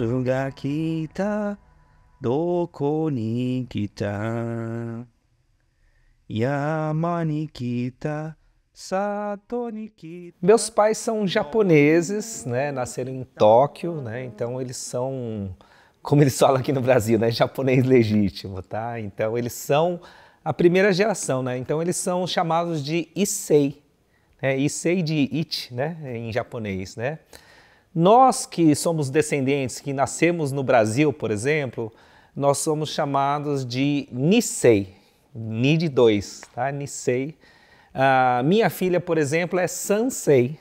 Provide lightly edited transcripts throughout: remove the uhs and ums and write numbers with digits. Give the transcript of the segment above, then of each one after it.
春が来た、どこに来た、山に来た、里に来た。Meus pais são japoneses, né? Nasceram em Tóquio, né? Então eles são, como eles falam aqui no Brasil, né? Japonês legítimo, tá? Então eles são a primeira geração, né? Então eles são chamados de Issei, né? Issei de Ichi, né? Em japonês, né? Nós que somos descendentes, que nascemos no Brasil, por exemplo, nós somos chamados de Nisei, Ni de dois, tá? Nisei. Minha filha, por exemplo, é Sansei.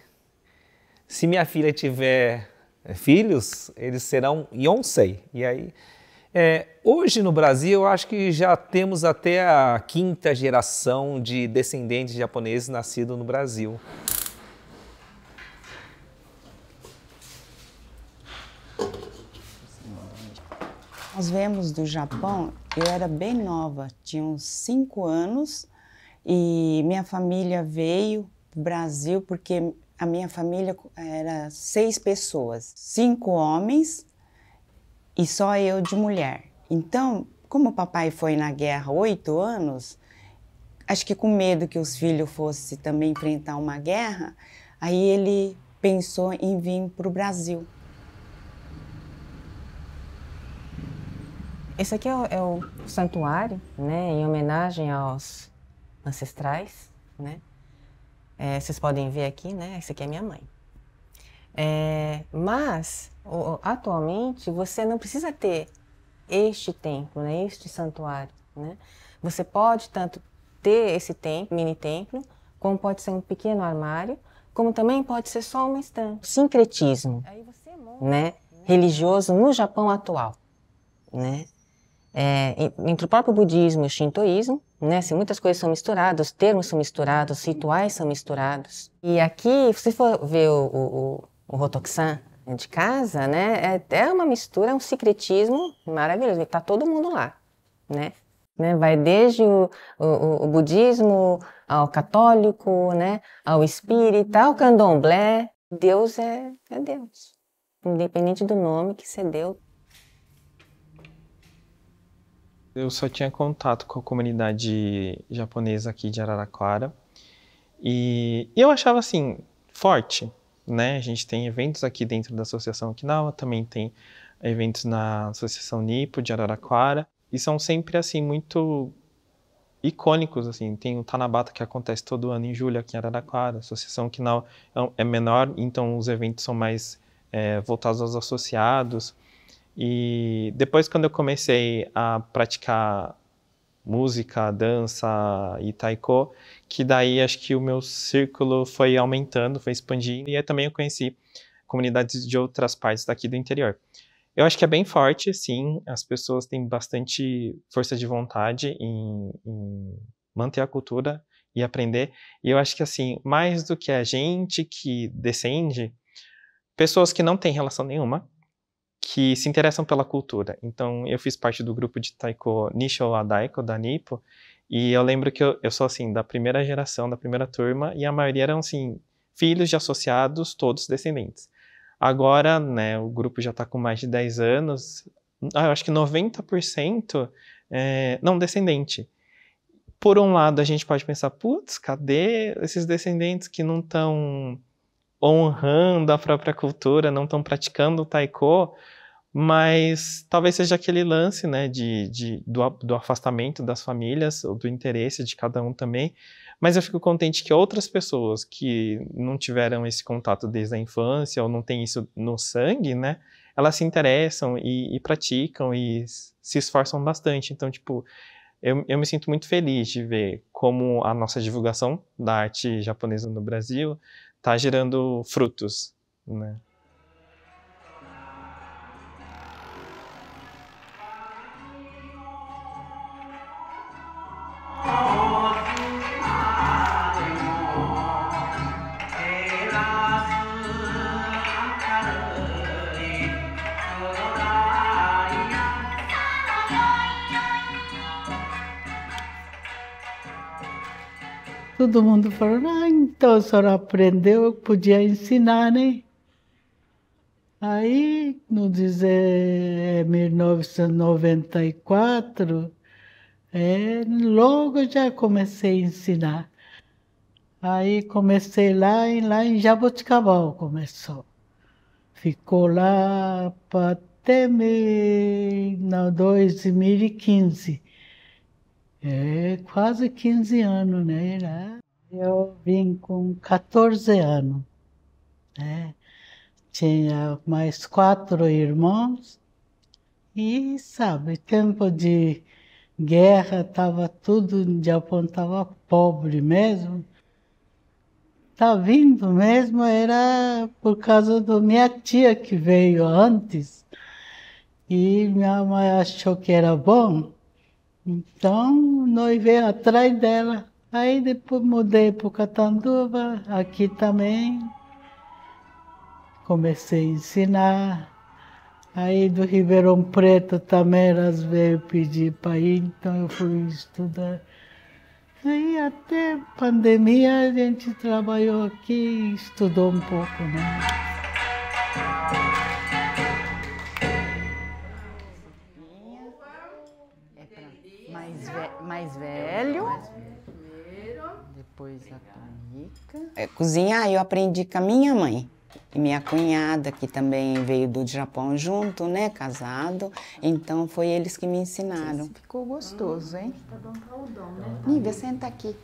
Se minha filha tiver filhos, eles serão Yonsei. E aí, hoje no Brasil, eu acho que já temos até a 5ª geração de descendentes japoneses nascidos no Brasil. Nós viemos do Japão, eu era bem nova, tinha uns 5 anos, e minha família veio para o Brasil porque a minha família era 6 pessoas, 5 homens e só eu de mulher. Então, como o papai foi na guerra 8 anos, acho que com medo que os filhos fossem também enfrentar uma guerra, aí ele pensou em vir para o Brasil. Esse aqui é o santuário, né, em homenagem aos ancestrais, né? Vocês podem ver aqui, né? Essa aqui é minha mãe. Mas, atualmente, você não precisa ter este templo, né, este santuário, né? Você pode tanto ter esse templo, mini templo, como pode ser um pequeno armário, como também pode ser só uma estante. Sincretismo, né, religioso no Japão atual, né? Entre o próprio budismo e o shintoísmo, né, se muitas coisas são misturadas, os termos são misturados, os rituais são misturados. E aqui, se você for ver o Hotokusan de casa, né, é uma mistura, é um sincretismo maravilhoso, está todo mundo lá, né? Vai desde o budismo ao católico, né, ao espírita, ao candomblé. Deus é Deus, independente do nome que você deu. Eu só tinha contato com a comunidade japonesa aqui de Araraquara e eu achava assim, forte, né? A gente tem eventos aqui dentro da Associação Okinawa, também tem eventos na Associação Nippo de Araraquara e são sempre assim muito icônicos, assim. Tem o Tanabata que acontece todo ano em julho aqui em Araraquara, a Associação Okinawa é menor, então os eventos são mais voltados aos associados. E depois, quando eu comecei a praticar música, dança e taiko, que daí acho que o meu círculo foi aumentando, foi expandindo, e aí também eu conheci comunidades de outras partes daqui do interior. Eu acho que é bem forte, sim, as pessoas têm bastante força de vontade em manter a cultura e aprender, e eu acho que, assim, mais do que a gente que descende, pessoas que não têm relação nenhuma, que se interessam pela cultura. Então, eu fiz parte do grupo de taiko Nissho Adaiko, da Nippo, e eu lembro que eu sou, assim, da primeira geração, da primeira turma, e a maioria eram, assim, filhos de associados, todos descendentes. Agora, né, o grupo já está com mais de 10 anos, eu acho que 90% não descendente. Por um lado, a gente pode pensar, putz, cadê esses descendentes que não estão honrando a própria cultura, não estão praticando o taiko? Mas talvez seja aquele lance, né, do afastamento das famílias, ou do interesse de cada um também, mas eu fico contente que outras pessoas que não tiveram esse contato desde a infância, ou não têm isso no sangue, né, elas se interessam e praticam e se esforçam bastante. Então, tipo, eu me sinto muito feliz de ver como a nossa divulgação da arte japonesa no Brasil está gerando frutos, né. Todo mundo falou, então a senhora aprendeu, eu podia ensinar, né? Aí, no 1994, logo já comecei a ensinar. Aí comecei lá em Jaboticabal, começou. Ficou lá até 2015. Quase 15 anos, né? Eu vim com 14 anos, né? Tinha mais 4 irmãos e, sabe, tempo de guerra, tava tudo, o Japão estava pobre mesmo. Tá vindo mesmo, era por causa da minha tia que veio antes. E minha mãe achou que era bom, então nós veio atrás dela. Aí depois mudei para o Catanduva, aqui também. Comecei a ensinar. Aí do Ribeirão Preto também elas veio pedir para ir, então eu fui estudar. Aí até pandemia a gente trabalhou aqui e estudou um pouco, né? Mais velho. Depois a túnica. Cozinhar eu aprendi com a minha mãe. E minha cunhada, que também veio do Japão junto, né, casado. Então, foi eles que me ensinaram. Ficou gostoso, hein? Tá bom para o dom, né? Nívia, senta aqui.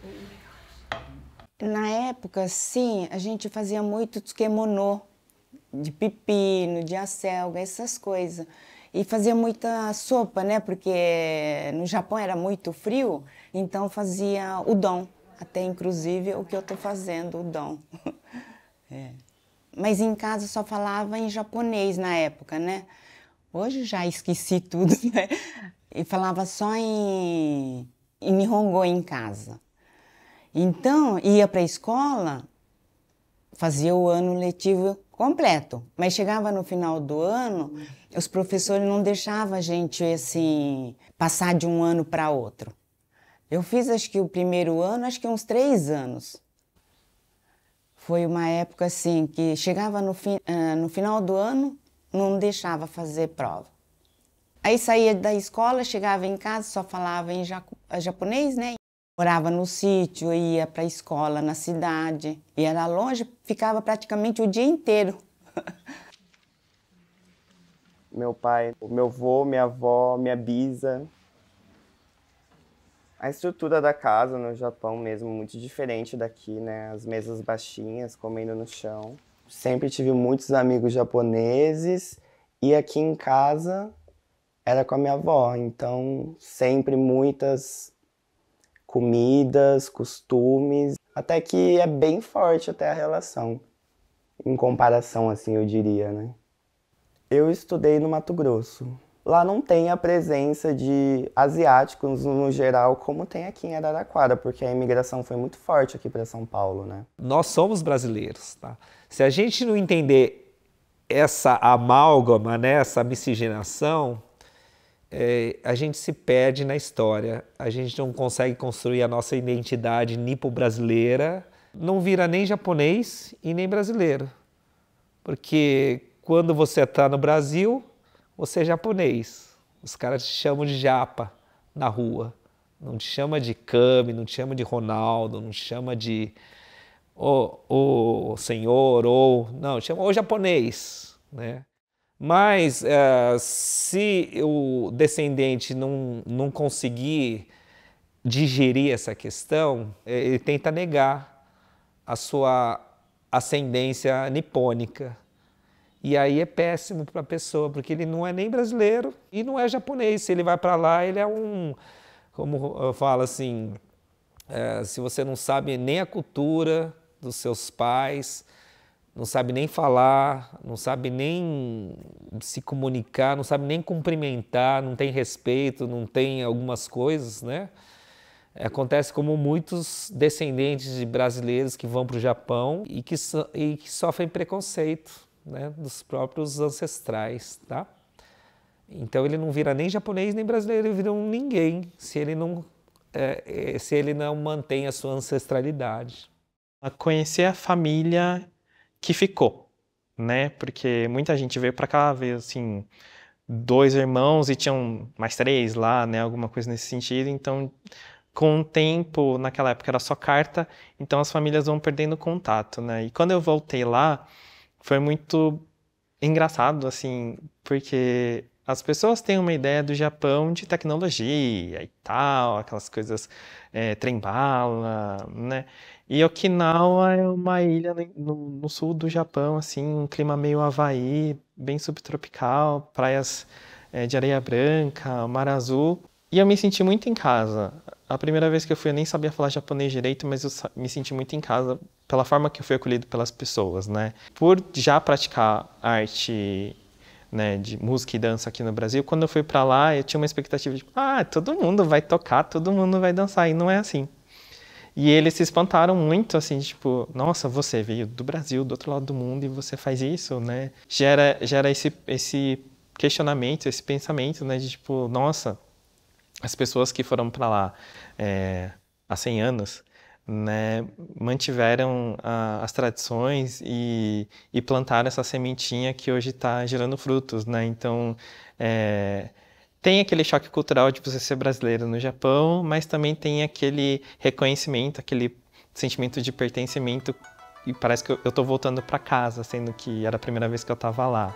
Na época, sim, a gente fazia muito tsukemono, de pepino, de acelga, essas coisas. E fazia muita sopa, né, porque no Japão era muito frio, então fazia udon. Até, inclusive, o que eu estou fazendo, udon. Mas em casa só falava em japonês na época, né? Hoje já esqueci tudo, né? E falava só em Nihongo em casa. Então, ia para a escola, fazia o ano letivo completo. Mas chegava no final do ano, os professores não deixavam a gente, assim, passar de um ano para outro. Eu fiz, acho que o primeiro ano, acho que uns 3 anos. Foi uma época assim que chegava no final do ano, não deixava fazer prova. Aí saía da escola, chegava em casa, só falava em japonês, né? Morava no sítio, ia para a escola na cidade. E era longe, ficava praticamente o dia inteiro. Meu pai, meu avô, minha avó, minha bisa. A estrutura da casa no Japão mesmo, muito diferente daqui, né? As mesas baixinhas, comendo no chão. Sempre tive muitos amigos japoneses e aqui em casa era com a minha avó. Então, sempre muitas comidas, costumes. Até que é bem forte até a relação. Em comparação, assim, eu diria, né? Eu estudei no Mato Grosso. Lá não tem a presença de asiáticos no geral, como tem aqui em Araraquara, porque a imigração foi muito forte aqui para São Paulo, né? Nós somos brasileiros, tá? Se a gente não entender essa amálgama, né, essa miscigenação, a gente se perde na história. A gente não consegue construir a nossa identidade nipo-brasileira, não vira nem japonês e nem brasileiro. Porque quando você está no Brasil, você é japonês. Os caras te chamam de japa na rua. Não te chama de Kami, não te chama de Ronaldo, não te chama de o senhor, não, te chama o japonês, né? Mas se o descendente não conseguir digerir essa questão, ele tenta negar a sua ascendência nipônica. E aí é péssimo para a pessoa, porque ele não é nem brasileiro e não é japonês. Se ele vai para lá, ele é como eu falo assim, se você não sabe nem a cultura dos seus pais, não sabe nem falar, não sabe nem se comunicar, não sabe nem cumprimentar, não tem respeito, não tem algumas coisas, né? Acontece como muitos descendentes de brasileiros que vão para o Japão e que sofrem preconceito, né, dos próprios ancestrais, tá? Então ele não vira nem japonês nem brasileiro, ele vira um ninguém se ele não mantém a sua ancestralidade. A conhecer a família que ficou, né? Porque muita gente veio para cá, veio assim, 2 irmãos e tinham mais 3 lá, né? Alguma coisa nesse sentido. Então, com o tempo, naquela época era só carta, então as famílias vão perdendo contato, né? E quando eu voltei lá, foi muito engraçado, assim, porque as pessoas têm uma ideia do Japão de tecnologia e tal, aquelas coisas, trem-bala, né? E Okinawa é uma ilha no sul do Japão, assim, um clima meio Havaí, bem subtropical, praias, de areia branca, mar azul. E eu me senti muito em casa. A primeira vez que eu fui, eu nem sabia falar japonês direito, mas eu me senti muito em casa pela forma que eu fui acolhido pelas pessoas, né? Por já praticar arte, né, de música e dança aqui no Brasil, quando eu fui pra lá, eu tinha uma expectativa de, todo mundo vai tocar, todo mundo vai dançar, e não é assim. E eles se espantaram muito, assim, tipo, nossa, você veio do Brasil, do outro lado do mundo, e você faz isso, né? Gera esse questionamento, esse pensamento, né, de tipo, nossa, as pessoas que foram para lá há 100 anos, né, mantiveram as tradições e plantaram essa sementinha que hoje está gerando frutos, né? Então, tem aquele choque cultural de você ser brasileiro no Japão, mas também tem aquele reconhecimento, aquele sentimento de pertencimento e parece que eu estou voltando para casa, sendo que era a primeira vez que eu estava lá.